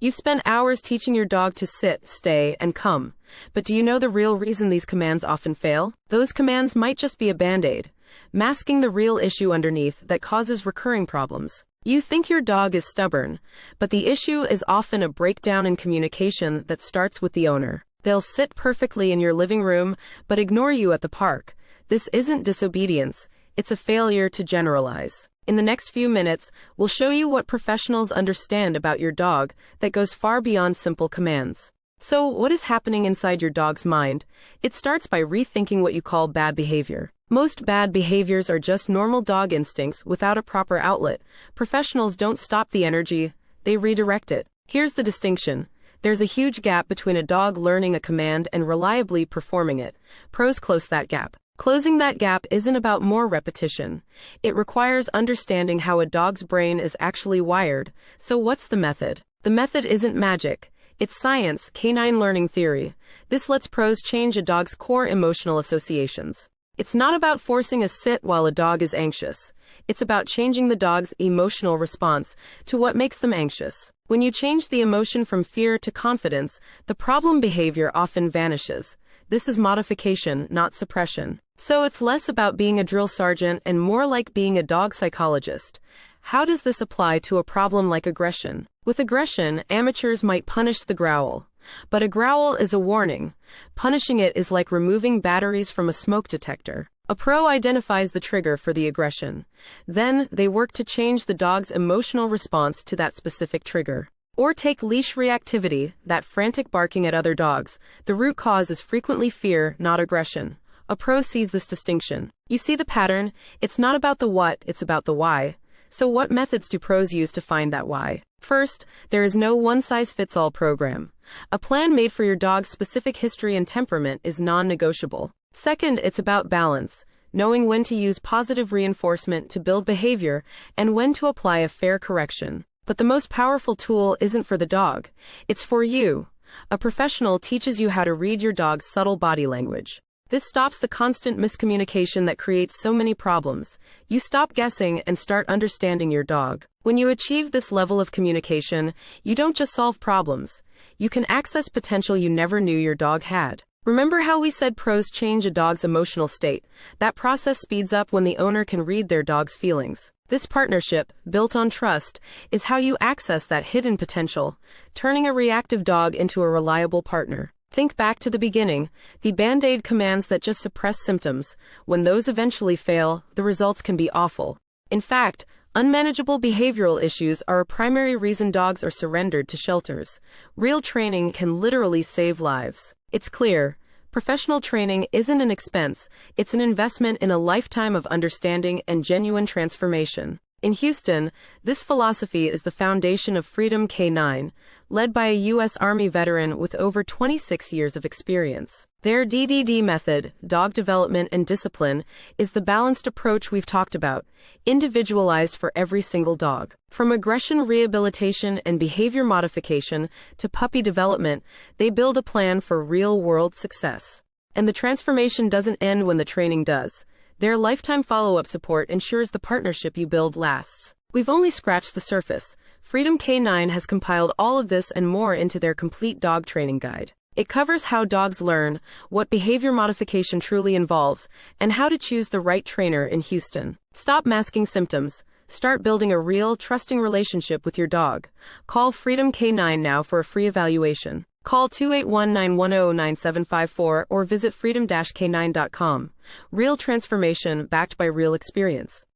You've spent hours teaching your dog to sit, stay, and come. But do you know the real reason these commands often fail? Those commands might just be a band-aid, masking the real issue underneath that causes recurring problems. You think your dog is stubborn, but the issue is often a breakdown in communication that starts with the owner. They'll sit perfectly in your living room, but ignore you at the park. This isn't disobedience, it's a failure to generalize. In the next few minutes, we'll show you what professionals understand about your dog that goes far beyond simple commands. So, what is happening inside your dog's mind? It starts by rethinking what you call bad behavior. Most bad behaviors are just normal dog instincts without a proper outlet. Professionals don't stop the energy, they redirect it. Here's the distinction. There's a huge gap between a dog learning a command and reliably performing it. Pros close that gap. Closing that gap isn't about more repetition. It requires understanding how a dog's brain is actually wired. So what's the method? The method isn't magic. It's science, canine learning theory. This lets pros change a dog's core emotional associations. It's not about forcing a sit while a dog is anxious. It's about changing the dog's emotional response to what makes them anxious. When you change the emotion from fear to confidence, the problem behavior often vanishes. This is modification, not suppression. So it's less about being a drill sergeant and more like being a dog psychologist. How does this apply to a problem like aggression? With aggression, amateurs might punish the growl. But a growl is a warning. Punishing it is like removing batteries from a smoke detector. A pro identifies the trigger for the aggression. Then, they work to change the dog's emotional response to that specific trigger. Or take leash reactivity, that frantic barking at other dogs. The root cause is frequently fear, not aggression. A pro sees this distinction. You see the pattern? It's not about the what, it's about the why. So what methods do pros use to find that why? First, there is no one-size-fits-all program. A plan made for your dog's specific history and temperament is non-negotiable. Second, it's about balance, knowing when to use positive reinforcement to build behavior and when to apply a fair correction. But the most powerful tool isn't for the dog. It's for you. A professional teaches you how to read your dog's subtle body language. This stops the constant miscommunication that creates so many problems. You stop guessing and start understanding your dog. When you achieve this level of communication, you don't just solve problems. You can access potential you never knew your dog had. Remember how we said pros change a dog's emotional state? That process speeds up when the owner can read their dog's feelings. This partnership, built on trust, is how you access that hidden potential, turning a reactive dog into a reliable partner. Think back to the beginning, the band-aid commands that just suppress symptoms. When those eventually fail, the results can be awful. In fact, unmanageable behavioral issues are a primary reason dogs are surrendered to shelters. Real training can literally save lives. It's clear, professional training isn't an expense, it's an investment in a lifetime of understanding and genuine transformation. In Houston, this philosophy is the foundation of Freedom K9, led by a U.S. Army veteran with over 26 years of experience. Their DDD method, dog development and discipline, is the balanced approach we've talked about, individualized for every single dog. From aggression rehabilitation and behavior modification to puppy development, they build a plan for real-world success. And the transformation doesn't end when the training does. Their lifetime follow-up support ensures the partnership you build lasts. We've only scratched the surface. Freedom K9 has compiled all of this and more into their complete dog training guide. It covers how dogs learn, what behavior modification truly involves, and how to choose the right trainer in Houston. Stop masking symptoms. Start building a real, trusting relationship with your dog. Call Freedom K9 now for a free evaluation. Call 281-910-9754 or visit freedom-k9.com. Real transformation backed by real experience.